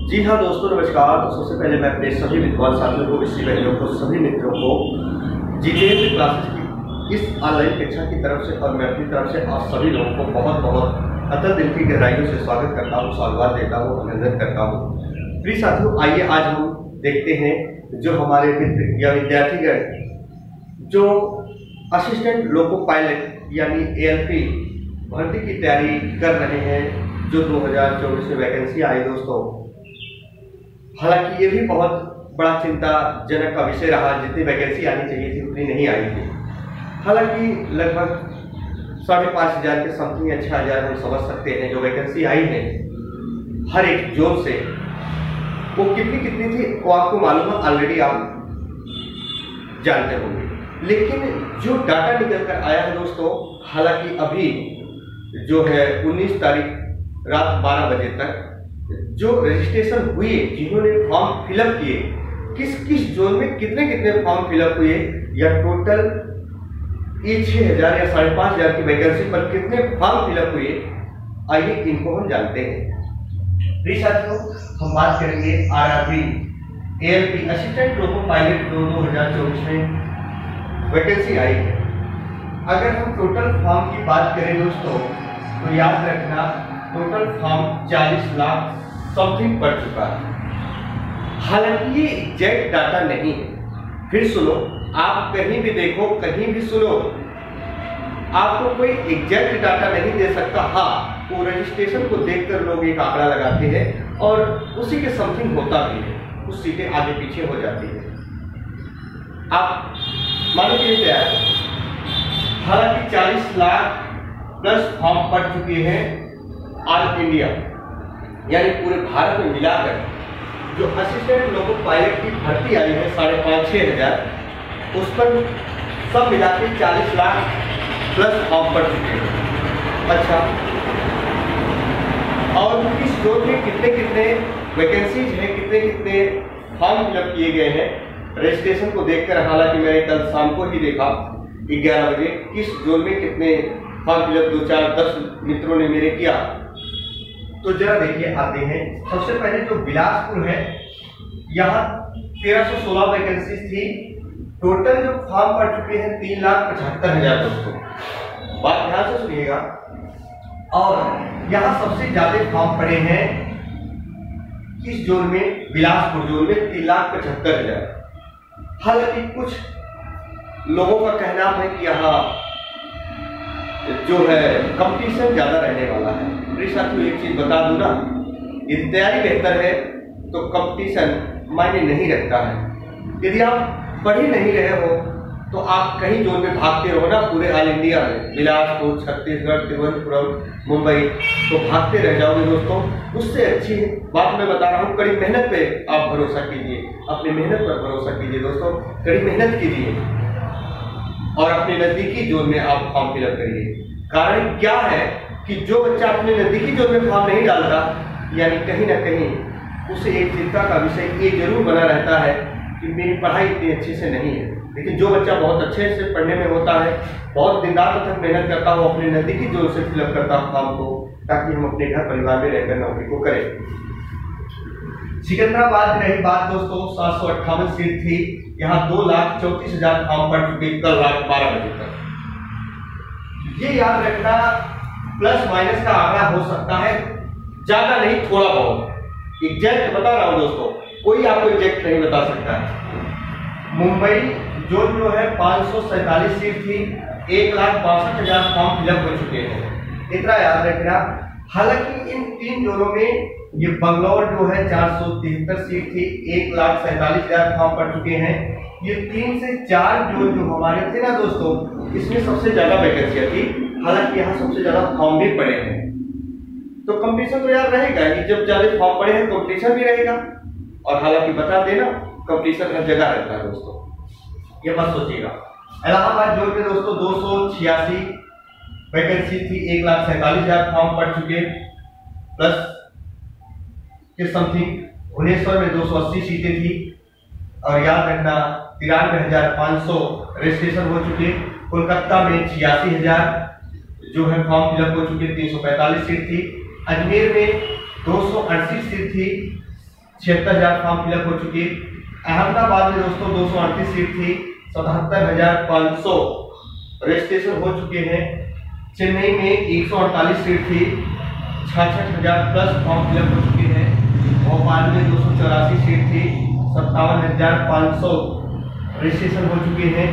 जी हाँ दोस्तों, नमस्कार। तो सबसे पहले मैं अपने सभी विद्वान साथियों को, विश्व बहनों को, सभी मित्रों को जितेंद्र क्लासेस की इस ऑनलाइन कक्षा की तरफ से और मैं अपनी तरफ से आप सभी लोगों को बहुत बहुत अतल दिल की गहराइयों से स्वागत करता हूँ, साधुवाद देता हूँ, अभिनंदन करता हूँ। प्रिय साथियों, आइए आज हम देखते हैं जो हमारे मित्र या विद्यार्थीगण जो असिस्टेंट लोको पायलट यानी ALP भर्ती की तैयारी कर रहे हैं, जो 2024 में वैकेंसी आई दोस्तों। हालांकि ये भी बहुत बड़ा चिंताजनक का विषय रहा, जितनी वैकेंसी आनी चाहिए थी उतनी नहीं आई थी। हालांकि लगभग 5,500 के समथिंग या 6,000 हम समझ सकते हैं जो वैकेंसी आई है हर एक जोन से। वो कितनी थी वो आपको मालूम है, ऑलरेडी आप जानते होंगे। लेकिन जो डाटा निकल कर आया है दोस्तों, हालांकि अभी जो है 19 तारीख रात 12 बजे तक जो रजिस्ट्रेशन हुए, जिन्होंने फॉर्म फिलअप किए, किस जोन में कितने फॉर्म फिलअप हुए, या टोटल ये 6,000 या 5,500 की वैकेंसी पर कितने फॉर्म फिलअप हुए, आइए इनको हम जानते हैं। प्रिय साथियों, हम बात करेंगे RRB ALP assistant loco pilot 2024 में वैकेंसी आई है। अगर हम टोटल फॉर्म की बात करें दोस्तों, तो याद रखना टोटल फॉर्म 40 लाख समथिंग पड़ चुका है। हालांकि ये एग्जैक्ट डाटा नहीं है। फिर सुनो, आप कहीं भी देखो, कहीं भी सुनो, आपको कोई एग्जैक्ट डाटा नहीं दे सकता। हाँ, वो रजिस्ट्रेशन को देखकर लोग एक आंकड़ा लगाते हैं और उसी के समथिंग होता भी है, कुछ सीटें आगे पीछे हो जाती है। आप मानो कि तैयार है। हालांकि 40 लाख प्लस फॉर्म पड़ चुके हैं ऑल इंडिया यानी पूरे भारत में मिलाकर। जो असिस्टेंट लोको पायलट की भर्ती आई है 5,500-6 हजार, उस पर सब मिला के 40 लाख प्लस फॉर्म पड़ चुके हैं। अच्छा, और किस जोन में कितने वैकेंसीज हैं, कितने फॉर्म फिलअप किए गए हैं, रजिस्ट्रेशन को देखकर, हालांकि मैंने कल शाम को ही देखा 11 बजे, किस जोन में कितने फॉर्म फिलअप 2-4-10 मित्रों ने मेरे किया। तो जरा देखिए, आते हैं। सबसे पहले जो बिलासपुर है, यहाँ 1316 वैकेंसी थी। टोटल जो फॉर्म पड़ चुके हैं 3,75,000 दोस्तों। बात ध्यान से सुनिएगा। और यहाँ सबसे ज्यादा फॉर्म पड़े हैं किस जोन में, बिलासपुर जोन में 3,75,000। हालांकि कुछ लोगों का कहना है कि यहाँ जो है कंपटीशन ज्यादा रहने वाला है। मेरे साथियों, एक चीज बता दूं ना, यदि तैयारी बेहतर है तो कंपटीशन मायने नहीं रखता है। यदि आप पढ़ ही नहीं रहे हो तो आप कहीं जोन में भागते रहो ना, पूरे ऑल इंडिया में, बिलासपुर, छत्तीसगढ़, तिरुवनंतपुरम, मुंबई, तो भागते रह जाओगे दोस्तों। उससे अच्छी बात मैं बता रहा हूँ, कड़ी मेहनत पे आप भरोसा कीजिए, अपनी मेहनत पर भरोसा कीजिए दोस्तों। कड़ी मेहनत कीजिए और अपने नजदीकी जोन में आप फॉर्म फिलअप करिए। कारण क्या है कि जो बच्चा अपने नजदीकी जोन में फॉर्म नहीं डालता, यानी कहीं ना कहीं उसे एक चिंता का विषय ये जरूर बना रहता है कि मेरी पढ़ाई इतनी अच्छे से नहीं है। लेकिन जो बच्चा बहुत अच्छे से पढ़ने में होता है, बहुत दिन रात तक मेहनत करता हो, अपने नजदीकी जोन से फिलअप करता हो फॉर्म को, ताकि हम अपने घर परिवार में रहकर नौकरी को करें। सिकंदराबाद रही बात दोस्तों, 758 सीट थी। यहाँ 2,34,000 फॉर्म पड़ चुके कल रात 12 बजे तक। ये याद रखना, प्लस माइनस का आंकड़ा हो सकता है, ज्यादा नहीं, थोड़ा बहुत। एग्जैक्ट बता रहा हूं दोस्तों, कोई आपको एग्जैक्ट नहीं बता सकता है। मुंबई जोन जो है 547 सीट थी, 1,62,000 फॉर्म फिलअप हो चुके हैं, इतना याद रखना। हालांकि इन 3 जोनों में ये बंगलौर जो है 473 सीट थी, 1,47,000 फॉर्म पड़ चुके हैं। ये 3 से 4 जोन जो हमारे थे ना दोस्तों, इसमें सबसे ज्यादा वैकेंसियां थी। हालांकि यहाँ सबसे ज्यादा फॉर्म भी पड़े हैं, तो कंपटीशन तो यार रहेगा ही। जब ज्यादा फॉर्म पड़े हैं कंपटीशन भी रहेगा। और हालांकि बता देना, कंपटीशन हर जगह रहता है दोस्तों, ये मत सोचिएगा। इलाहाबाद जोन में दोस्तों 286 वैकेंसी थी, 1,47,000 फॉर्म पड़ चुके प्लस के समथिंग। भुवनेश्वर में 280 सीटें थी और याद रखना 93,500 रजिस्ट्रेशन हो चुके। कोलकाता में 86,000 जो है फॉर्म फिलअप हो चुके, 345 सीट थी। अजमेर में 238 सीट थी 76,000 फॉर्म फिलअप हो चुके। अहमदाबाद में दोस्तों 238 सीट थी, 77,500 रजिस्ट्रेशन हो चुके हैं। चेन्नई में 148 सीट थी, 66,000 प्लस फॉर्म फिलअप हो चुके हैं। भोपाल में 284 सीट थी, 57,500 रजिस्ट्रेशन हो चुके हैं।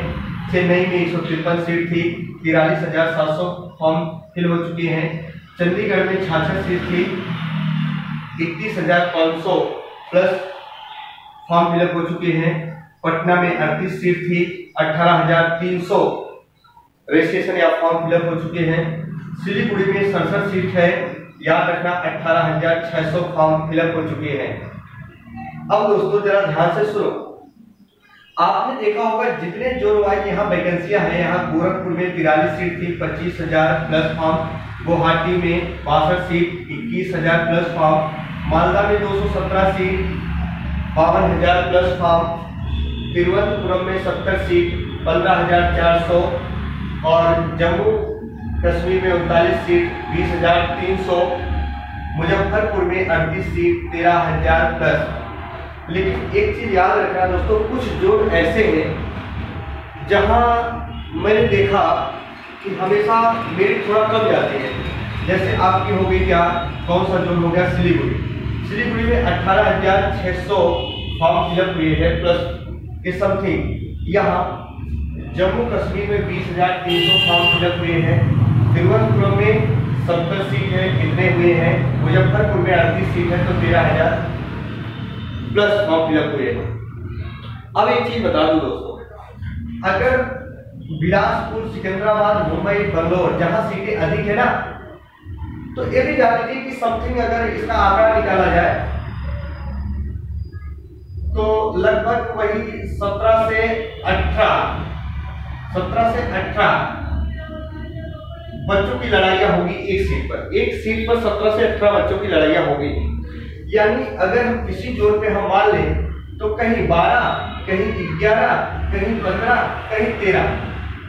चेन्नई में 153 सीट थी, 43,700 फॉर्म फिल हो चुके हैं। चंडीगढ़ में 66 सीट थी, 31,500 प्लस फॉर्म फिलअप हो चुके हैं। पटना में 38 सीट थी, 18,300 रजिस्ट्रेशन या फॉर्म फिलअप हो चुके हैं। सिलीगुड़ी में 67 सीट है, याद रखना 18,600 फॉर्म फिलअप हो चुके हैं। अब दोस्तों जरा ध्यान से सुनो, आपने देखा होगा जितने जोर वाइज यहाँ वैकेंसियां हैं, यहाँ गोरखपुर में 43 सीट थी, 25,000 प्लस फॉर्म। गुवाहाटी में 62 सीट, 21,000 प्लस फॉर्म। मालदा में 217 सीट, 52,000 प्लस फॉर्म। तिरुवनंतपुरम में 70 सीट, 15,400 और जम्मू कश्मीर में 39 सीट, 20,300। मुजफ्फरपुर में 38 सीट, 13,000 प्लस। लेकिन एक चीज याद रखना दोस्तों, कुछ जोन ऐसे हैं जहां मैंने देखा कि हमेशा मेरिट थोड़ा कम जाती है। जैसे आपकी हो गई क्या, कौन सा जोन हो गया, सिलीगुड़ी। सिलीगुड़ी में 18,600 फॉर्म फिलअप हुए हैं प्लस इस समथिंग। यहाँ जम्मू कश्मीर में 20,300 फॉर्म फिलअप हुए हैं। तिरुवनंतपुरम में 70 सीट है, कितने हुए हैं। मुजफ्फरपुर में 38 सीट है, तो 13,000 प्लस फॉर्म फिलअप हुए हैं। अब एक चीज बता दूं दोस्तों, अगर बिलासपुर, सिकंदराबाद, मुंबई, बंगलोर जहां सीटें अधिक है ना, तो ये भी जान लीजिए कि समथिंग अगर इसका आंकड़ा निकाला जाए तो लगभग वही 17 से 18 बच्चों की लड़ाइयां होगी एक सीट पर। एक सीट पर 17 से 18 बच्चों की लड़ाइयां होगी। यानी अगर हम किसी जोन पे हम मान लें तो कहीं 12, कहीं 11, कहीं 15, कहीं 13,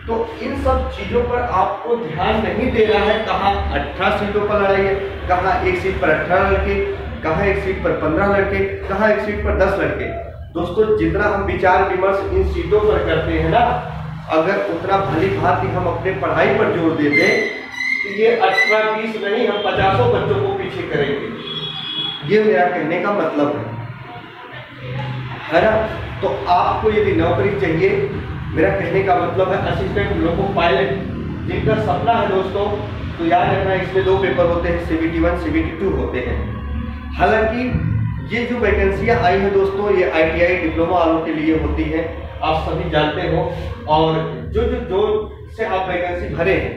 तो इन सब चीजों पर आपको ध्यान नहीं देना है। कहाँ 18 सीटों पर लड़ाई है, कहाँ एक सीट पर 18 लड़के, कहाँ एक सीट पर 15 लड़के, कहाँ एक सीट पर 10 लड़के। दोस्तों जितना हम विचार विमर्श इन सीटों पर करते हैं ना, अगर उतना भली भांति हम अपने पढ़ाई पर जोर देते तो ये 18-20 नहीं, हम 50 बच्चों को पीछे करेंगे। ये मेरा कहने का मतलब है ना। तो आपको यदि नौकरी चाहिए, मेरा कहने का मतलब है असिस्टेंट लोको पायलट जिनका सपना है दोस्तों, तो याद रखना इसमें 2 पेपर होते हैं, CBT 1, CBT 2 होते हैं। हालांकि ये जो वैकेंसियां आई है दोस्तों, ये ITI डिप्लोमा वालों के लिए होती है, आप सभी जानते हो। और जो जोन से आप वैकेंसी भरे हैं,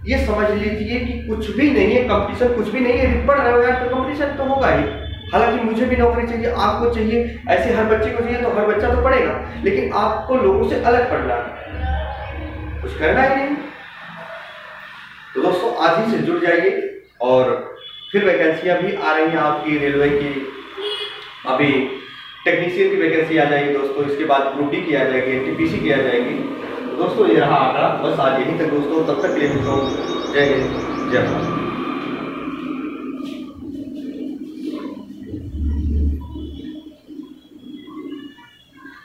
ये समझ लीजिए कि कुछ भी नहीं है, कंपटीशन कुछ भी नहीं है। पढ़ रहे हो यार तो कंपटीशन तो होगा ही। हालांकि मुझे भी नौकरी चाहिए, आपको चाहिए, ऐसे हर बच्चे को चाहिए, तो हर बच्चा तो पढ़ेगा, लेकिन आपको लोगों से अलग पढ़ना है, कुछ करना ही नहीं। तो दोस्तों आज ही से जुड़ जाइए। और फिर वैकेंसियां भी आ रही हैं आपकी रेलवे की। अभी टेक्नीशियन की वैकेंसी आ जाएगी दोस्तों, इसके बाद ग्रुप डी की आ जाएगी, NTPC की आ जाएगी। दोस्तों ये रहा आंकड़ा, बस आज यहीं तक दोस्तों। तब तक के लिए मित्रों, जय हिंद, जय भारत।